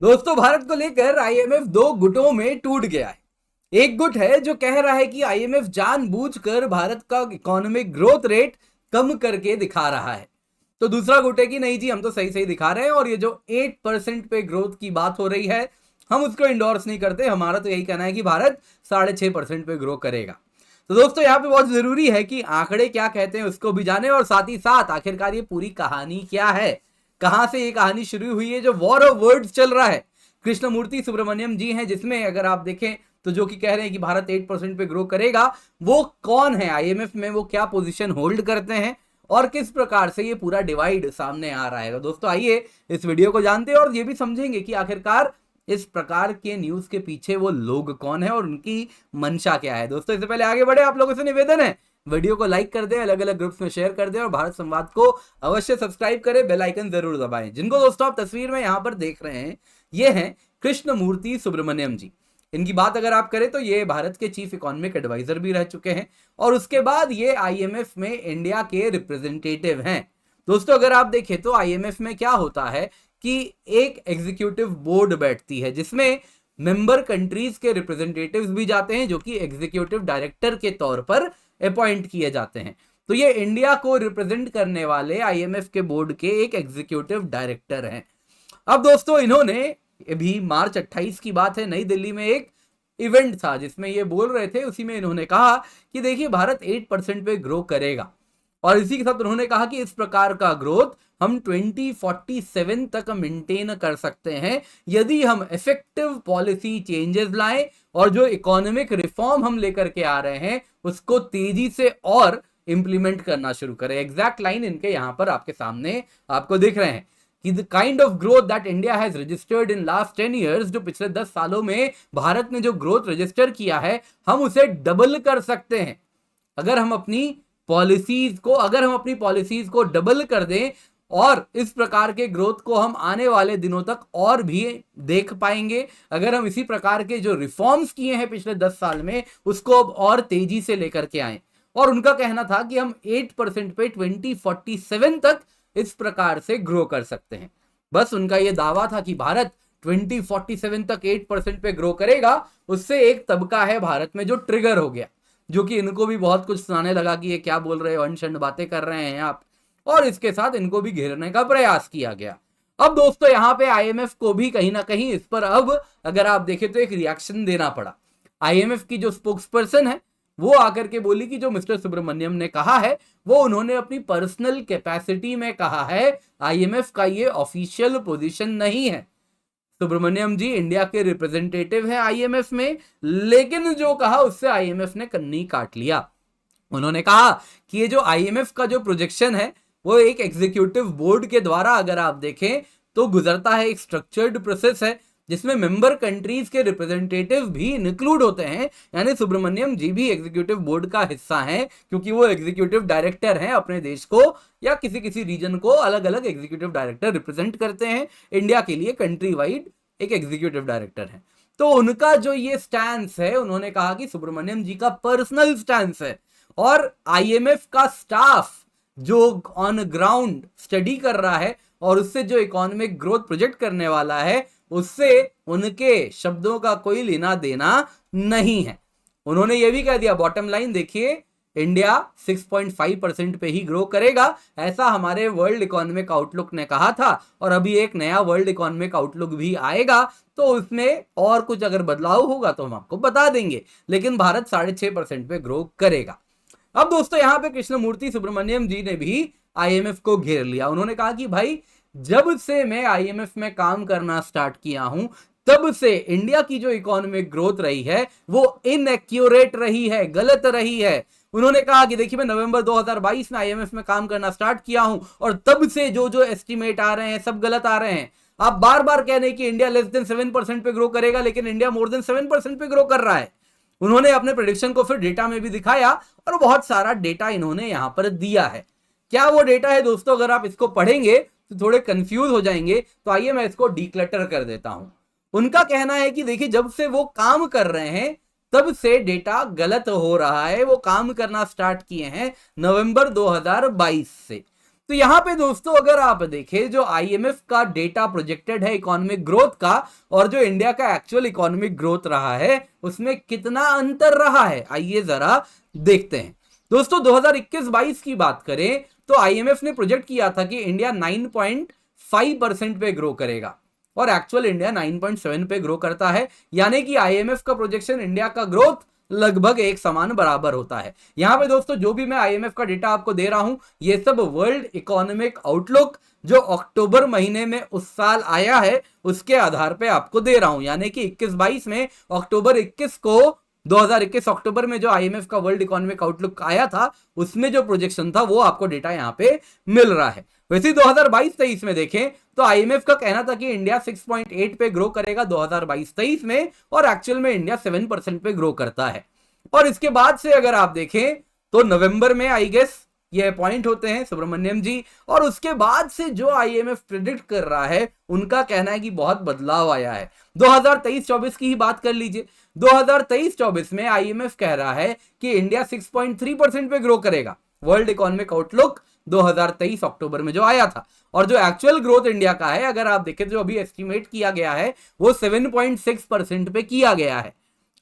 दोस्तों, भारत को लेकर आईएमएफ दो गुटों में टूट गया है। एक गुट है जो कह रहा है कि आईएमएफ जानबूझकर भारत का इकोनॉमिक ग्रोथ रेट कम करके दिखा रहा है। तो दूसरा गुट है कि नहीं जी, हम तो सही सही दिखा रहे हैं और ये जो 8% पे ग्रोथ की बात हो रही है, हम उसको इंडोर्स नहीं करते। हमारा तो यही कहना है कि भारत 6.5% पे ग्रो करेगा। तो दोस्तों, यहाँ पे बहुत जरूरी है कि आंकड़े क्या कहते हैं उसको भी जाने, और साथ ही साथ आखिरकार ये पूरी कहानी क्या है, कहां से ये कहानी शुरू हुई है। जो वॉर ऑफ वर्ड्स चल रहा है, कृष्णमूर्ति सुब्रमण्यम जी हैं जिसमें अगर आप देखें तो जो कि कह रहे हैं कि भारत 8% पे ग्रो करेगा, वो कौन है आईएमएफ में, वो क्या पोजीशन होल्ड करते हैं और किस प्रकार से ये पूरा डिवाइड सामने आ रहा है। तो दोस्तों, आइए इस वीडियो को जानते हैं और ये भी समझेंगे कि आखिरकार इस प्रकार के न्यूज के पीछे वो लोग कौन है और उनकी मंशा क्या है। दोस्तों, इससे पहले आगे बढ़े, आप लोगों से निवेदन है, वीडियो को लाइक कर दें, अलग अलग ग्रुप्स में शेयर कर दें और भारत संवाद को अवश्य सब्सक्राइब करें, बेल आइकन जरूर दबाएं। जिनको दोस्तों आप तस्वीर में यहां पर देख रहे हैं, ये हैं कृष्णमूर्ति सुब्रमण्यम जी। इनकी बात अगर आप करें तो ये भारत के चीफ इकोनॉमिक एडवाइजर भी रह चुके हैं और उसके बाद ये आईएमएफ में इंडिया के रिप्रेजेंटेटिव हैं। दोस्तों, अगर आप देखें तो आईएमएफ में क्या होता है कि एक एग्जीक्यूटिव बोर्ड बैठती है जिसमें मेंबर कंट्रीज के रिप्रेजेंटेटिव्स भी जाते हैं, जो कि एग्जीक्यूटिव डायरेक्टर के तौर पर अपॉइंट किए जाते हैं। तो ये इंडिया को रिप्रेजेंट करने वाले आईएमएफ के बोर्ड के एक एग्जीक्यूटिव डायरेक्टर हैं। अब दोस्तों, इन्होंने अभी मार्च 28 की बात है, नई दिल्ली में एक इवेंट था जिसमें ये बोल रहे थे। उसी में इन्होंने कहा कि देखिए, भारत 8% पे ग्रो करेगा और इसी के साथ उन्होंने कहा कि इस प्रकार का ग्रोथ हम 2047 तक मेंटेन कर सकते हैं यदि हम इफेक्टिव पॉलिसी चेंजेस लाएं और जो इकोनॉमिक रिफॉर्म हम लेकर के आ रहे हैं उसको तेजी से और इंप्लीमेंट करना शुरू करें। एग्जैक्ट लाइन इनके यहां पर आपके सामने आपको दिख रहे हैं कि the kind of growth that India has registered in last 10 years, जो पिछले 10 सालों में भारत ने जो ग्रोथ रजिस्टर किया है, हम उसे डबल कर सकते हैं अगर हम अपनी पॉलिसीज को डबल कर दें। और इस प्रकार के ग्रोथ को हम आने वाले दिनों तक और भी देख पाएंगे अगर हम इसी प्रकार के जो रिफॉर्म्स किए हैं पिछले 10 साल में उसको अब और तेजी से लेकर के आए। और उनका कहना था कि हम 8% पे 2047 तक इस प्रकार से ग्रो कर सकते हैं। बस उनका यह दावा था कि भारत 2047 तक 8% पे ग्रो करेगा। उससे एक तबका है भारत में जो ट्रिगर हो गया, जो कि इनको भी बहुत कुछ सुनाने लगा कि ये क्या बोल रहे हो, अनशंड बातें कर रहे हैं आप, और इसके साथ इनको भी घेरने का प्रयास किया गया। अब दोस्तों, यहां पे आईएमएफ को भी कहीं ना कहीं इस पर अब अगर आप देखें तो एक रिएक्शन देना पड़ा। आईएमएफ की जो स्पोक्स पर्सन है वो आकर के बोली कि जो मिस्टर सुब्रमण्यम ने कहा है वो उन्होंने अपनी पर्सनल कैपेसिटी में कहा है, आईएमएफ का ये ऑफिशियल पोजीशन नहीं है। सुब्रमण्यम जी इंडिया के रिप्रेजेंटेटिव हैं आईएमएफ में, लेकिन जो कहा उससे आईएमएफ ने कन्नी काट लिया। उन्होंने कहा कि ये जो आईएमएफ का जो प्रोजेक्शन है वो एक एग्जीक्यूटिव बोर्ड के द्वारा अगर आप देखें तो गुजरता है, एक स्ट्रक्चर्ड प्रोसेस है जिसमें मेंबर कंट्रीज के रिप्रेजेंटेटिव भी इंक्लूड होते हैं। यानी सुब्रमण्यम जी भी एग्जीक्यूटिव बोर्ड का हिस्सा हैं, क्योंकि वो एग्जीक्यूटिव डायरेक्टर हैं, अपने देश को या किसी किसी रीजन को अलग अलग एग्जीक्यूटिव डायरेक्टर रिप्रेजेंट करते हैं। इंडिया के लिए कंट्री वाइड एक एग्जीक्यूटिव डायरेक्टर है। तो उनका जो ये स्टैंस है, उन्होंने कहा कि सुब्रमण्यम जी का पर्सनल स्टैंस है और आईएमएफ का स्टाफ जो ऑन ग्राउंड स्टडी कर रहा है और उससे जो इकोनॉमिक ग्रोथ प्रोजेक्ट करने वाला है उससे उनके शब्दों का कोई लेना देना नहीं है। उन्होंने ये भी कह दिया, बॉटम लाइन देखिए, इंडिया 6.5% पे ही ग्रो करेगा, ऐसा हमारे वर्ल्ड इकोनॉमिक आउटलुक ने कहा था। और अभी एक नया वर्ल्ड इकोनॉमिक आउटलुक भी आएगा तो उसमें और कुछ अगर बदलाव होगा तो हम आपको बता देंगे, लेकिन भारत 6.5% पे ग्रो करेगा। अब दोस्तों, यहां पे कृष्णमूर्ति सुब्रमण्यम जी ने भी आईएमएफ को घेर लिया। उन्होंने कहा कि भाई, जब से मैं आईएमएफ में काम करना स्टार्ट किया हूं तब से इंडिया की जो इकोनॉमिक ग्रोथ रही है वो इनएक्यूरेट रही है, गलत रही है। उन्होंने कहा कि देखिए, मैं नवंबर 2022 में आईएमएफ में काम करना स्टार्ट किया हूं और तब से जो जो एस्टिमेट आ रहे हैं सब गलत आ रहे हैं। आप बार बार कह रहे हैं कि इंडिया लेस देन 7% पे ग्रो करेगा, लेकिन इंडिया मोर देन 7% पे ग्रो कर रहा है। उन्होंने अपने प्रेडिक्शन को फिर डेटा में भी दिखाया और बहुत सारा डेटा इन्होंने यहां पर दिया है। क्या वो डेटा है दोस्तों, अगर आप इसको पढ़ेंगे तो थोड़े कंफ्यूज हो जाएंगे, तो आइए मैं इसको डिक्लटर कर देता हूं। उनका कहना है कि देखिए, जब से वो काम कर रहे हैं तब से डेटा गलत हो रहा है। वो काम करना स्टार्ट किए हैं नवंबर 2022 से। तो यहां पे दोस्तों अगर आप देखें जो आईएमएफ का डेटा प्रोजेक्टेड है इकोनॉमिक ग्रोथ का और जो इंडिया का एक्चुअल इकोनॉमिक ग्रोथ रहा है उसमें कितना अंतर रहा है, आइए जरा देखते हैं। दोस्तों 2021-22 की बात करें तो आईएमएफ ने प्रोजेक्ट किया था कि इंडिया 9.5% पे ग्रो करेगा और एक्चुअल इंडिया 9.7 पे ग्रो करता है, यानी कि आईएमएफ का प्रोजेक्शन इंडिया का ग्रोथ लगभग एक समान बराबर होता है। यहां पे दोस्तों जो भी मैं आईएमएफ का डेटा आपको दे रहा हूं ये सब वर्ल्ड इकोनॉमिक आउटलुक जो अक्टूबर महीने में उस साल आया है उसके आधार पे आपको दे रहा हूं, यानी कि 21-22 में अक्टूबर 21 को 2021 अक्टूबर में जो आईएमएफ का वर्ल्ड इकोनॉमिक आउटलुक आया था उसमें जो प्रोजेक्शन था वो आपको डेटा यहां पे मिल रहा है। वैसे 2022-23 में देखें तो आईएमएफ का कहना था कि इंडिया 6.8 पे ग्रो करेगा 2022-23 में और एक्चुअल में इंडिया 7% पे ग्रो करता है। और इसके बाद से अगर आप देखें तो नवंबर में आई गेस ये अपॉइंट होते हैं सुब्रमण्यम जी, और उसके बाद से जो आईएमएफ प्रेडिक्ट कर रहा है उनका कहना है कि बहुत बदलाव आया है। 2023-24 की ही बात कर लीजिए, 2023-24 में आईएमएफ कह रहा है कि इंडिया 6.3% पे ग्रो करेगा, वर्ल्ड इकोनॉमिक आउटलुक 2023 अक्टूबर में जो आया था। और जो एक्चुअल ग्रोथ इंडिया का है अगर आप देखें जो अभी एस्टिमेट किया गया है वो 7.6% पे किया गया है।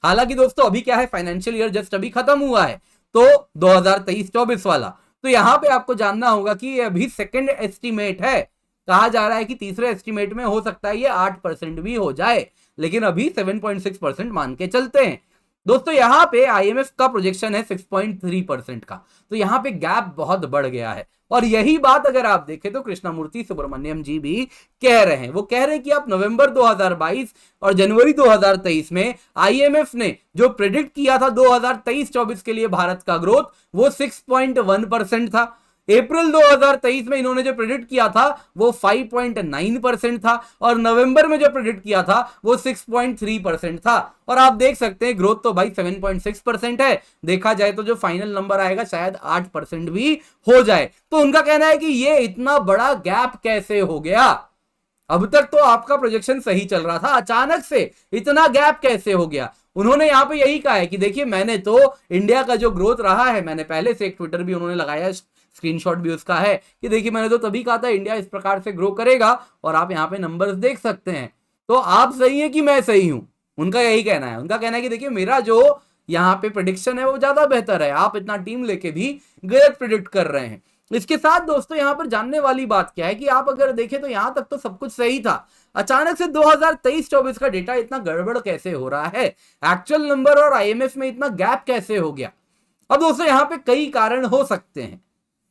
हालांकि दोस्तों अभी क्या है, फाइनेंशियल ईयर जस्ट अभी खत्म हुआ है तो 2023-24 वाला, तो यहां पे आपको जानना होगा कि ये अभी सेकंड एस्टिमेट है। कहा जा रहा है कि तीसरे एस्टिमेट में हो सकता है ये 8% भी हो जाए, लेकिन अभी 7.6% मान के चलते हैं। दोस्तों यहां पे आईएमएफ का प्रोजेक्शन है 6.3% का, तो यहां पे गैप बहुत बढ़ गया है। और यही बात अगर आप देखें तो कृष्णमूर्ति सुब्रमण्यम जी भी कह रहे हैं, वो कह रहे हैं कि आप नवंबर 2022 और जनवरी 2023 में आईएमएफ ने जो प्रेडिक्ट किया था 2023-24 के लिए भारत का ग्रोथ वो 6.1% था, अप्रैल 2023 में इन्होंने जो प्रेडिक्ट किया था वो 5.9% था और नवंबर में जो प्रेडिक्ट किया था वो 6.3% था। और आप देख सकते हैं ग्रोथ तो भाई 7.6% है, देखा जाए तो जो फाइनल नंबर आएगा शायद 8% भी हो जाए। तो उनका कहना है कि ये इतना बड़ा गैप कैसे हो गया, अब तक तो आपका प्रोजेक्शन सही चल रहा था, अचानक से इतना गैप कैसे हो गया। उन्होंने यहां पे यही कहा है कि देखिए मैंने तो इंडिया का जो ग्रोथ रहा है, मैंने पहले से एक ट्विटर भी उन्होंने लगाया, स्क्रीनशॉट भी उसका है कि देखिए मैंने तो तभी कहा था इंडिया इस प्रकार से ग्रो करेगा और आप यहां पे नंबर्स देख सकते हैं, तो आप सही है कि मैं सही हूं, उनका यही कहना है। उनका कहना है कि देखिए मेरा जो यहाँ पे प्रेडिक्शन है वो ज्यादा बेहतर है, आप इतना टीम लेके भी गलत प्रेडिक्ट कर रहे हैं। इसके साथ दोस्तों यहां पर जानने वाली बात क्या है कि आप अगर देखें तो यहां तक तो सब कुछ सही था, अचानक से 2023-24 का डेटा इतना गड़बड़ कैसे हो रहा है, एक्चुअल नंबर और आईएमएफ में इतना गैप कैसे हो गया। अब दोस्तों यहां पे कई कारण हो सकते हैं।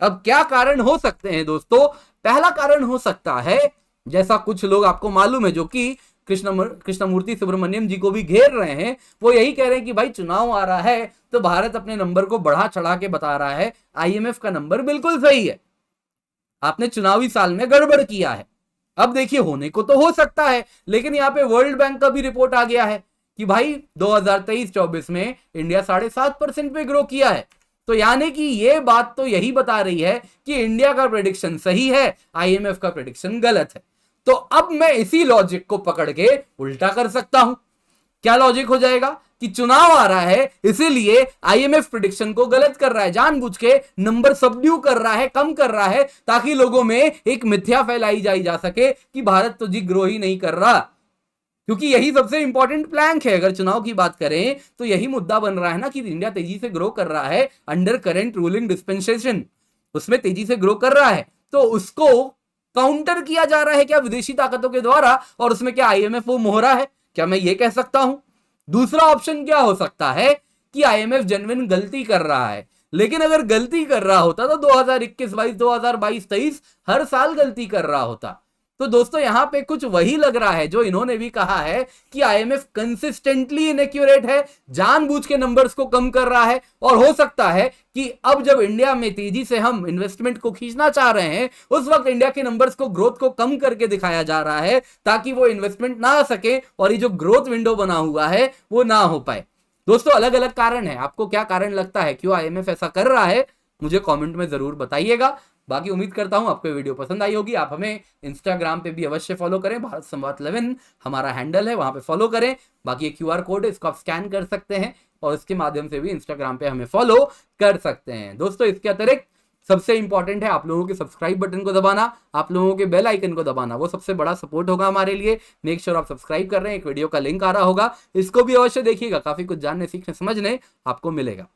अब क्या कारण हो सकते हैं दोस्तों, पहला कारण हो सकता है जैसा कुछ लोग आपको मालूम है जो कि कृष्णमूर्ति सुब्रमण्यम जी को भी घेर रहे हैं, वो यही कह रहे हैं कि भाई चुनाव आ रहा है तो भारत अपने नंबर को बढ़ा चढ़ा के बता रहा है, आईएमएफ का नंबर बिल्कुल सही है, आपने चुनावी साल में गड़बड़ किया है। अब देखिए होने को तो हो सकता है, लेकिन यहाँ पे वर्ल्ड बैंक का भी रिपोर्ट आ गया है कि भाई 2023-24 में इंडिया 7.5% पे ग्रो किया है, तो यानी कि ये बात तो यही बता रही है कि इंडिया का प्रेडिक्शन सही है, आईएमएफ का प्रेडिक्शन गलत है। तो अब मैं इसी लॉजिक को पकड़ के उल्टा कर सकता हूं। क्या लॉजिक हो जाएगा कि चुनाव आ रहा है इसीलिए आईएमएफ प्रेडिक्शन को गलत कर रहा है, जानबूझ के नंबर सबड्यू कर रहा है, कम कर रहा है, ताकि लोगों में एक मिथ्या फैलाई जा सके कि भारत तो जी ग्रो ही नहीं कर रहा, क्योंकि यही सबसे इंपॉर्टेंट प्लैंक है। अगर चुनाव की बात करें तो यही मुद्दा बन रहा है ना कि इंडिया तेजी से ग्रो कर रहा है अंडर करंट रूलिंग डिस्पेंसेशन, उसमें तेजी से ग्रो कर रहा है, तो उसको काउंटर किया जा रहा है क्या विदेशी ताकतों के द्वारा, और उसमें क्या आईएमएफ वो मोहरा है, क्या मैं ये कह सकता हूं। दूसरा ऑप्शन क्या हो सकता है कि आईएमएफ जेन्युइन गलती कर रहा है, लेकिन अगर गलती कर रहा होता तो 2021-22 2022-23 हर साल गलती कर रहा होता। तो दोस्तों यहां पे कुछ वही लग रहा है जो इन्होंने भी कहा है कि आईएमएफ कंसिस्टेंटली इनएक्यूरेट है, जानबूझ के नंबर्स को कम कर रहा है, और हो सकता है कि अब जब इंडिया में तेजी से हम इन्वेस्टमेंट को खींचना चाह रहे हैं उस वक्त इंडिया के नंबर्स को ग्रोथ को कम करके दिखाया जा रहा है ताकि वो इन्वेस्टमेंट ना आ सके और ये जो ग्रोथ विंडो बना हुआ है वो ना हो पाए। दोस्तों अलग अलग कारण है, आपको क्या कारण लगता है क्यों आईएमएफ ऐसा कर रहा है, मुझे कमेंट में जरूर बताइएगा। बाकी उम्मीद करता हूं आपको वीडियो पसंद आई होगी। आप हमें इंस्टाग्राम पे भी अवश्य फॉलो करें, भारत संवाद 11 हमारा हैंडल है, वहां पे फॉलो करें। बाकी ये क्यूआर कोड है, इसको आप स्कैन कर सकते हैं और इसके माध्यम से भी इंस्टाग्राम पे हमें फॉलो कर सकते हैं। दोस्तों इसके अतिरिक्त सबसे इंपॉर्टेंट है आप लोगों के सब्सक्राइब बटन को दबाना, आप लोगों के बेल आइकन को दबाना, वो सबसे बड़ा सपोर्ट होगा हमारे लिए। मेक श्योर आप सब्सक्राइब कर रहे हैं, एक वीडियो का लिंक आ रहा होगा, इसको भी अवश्य देखिएगा, काफी कुछ जानने सीखने समझने आपको मिलेगा।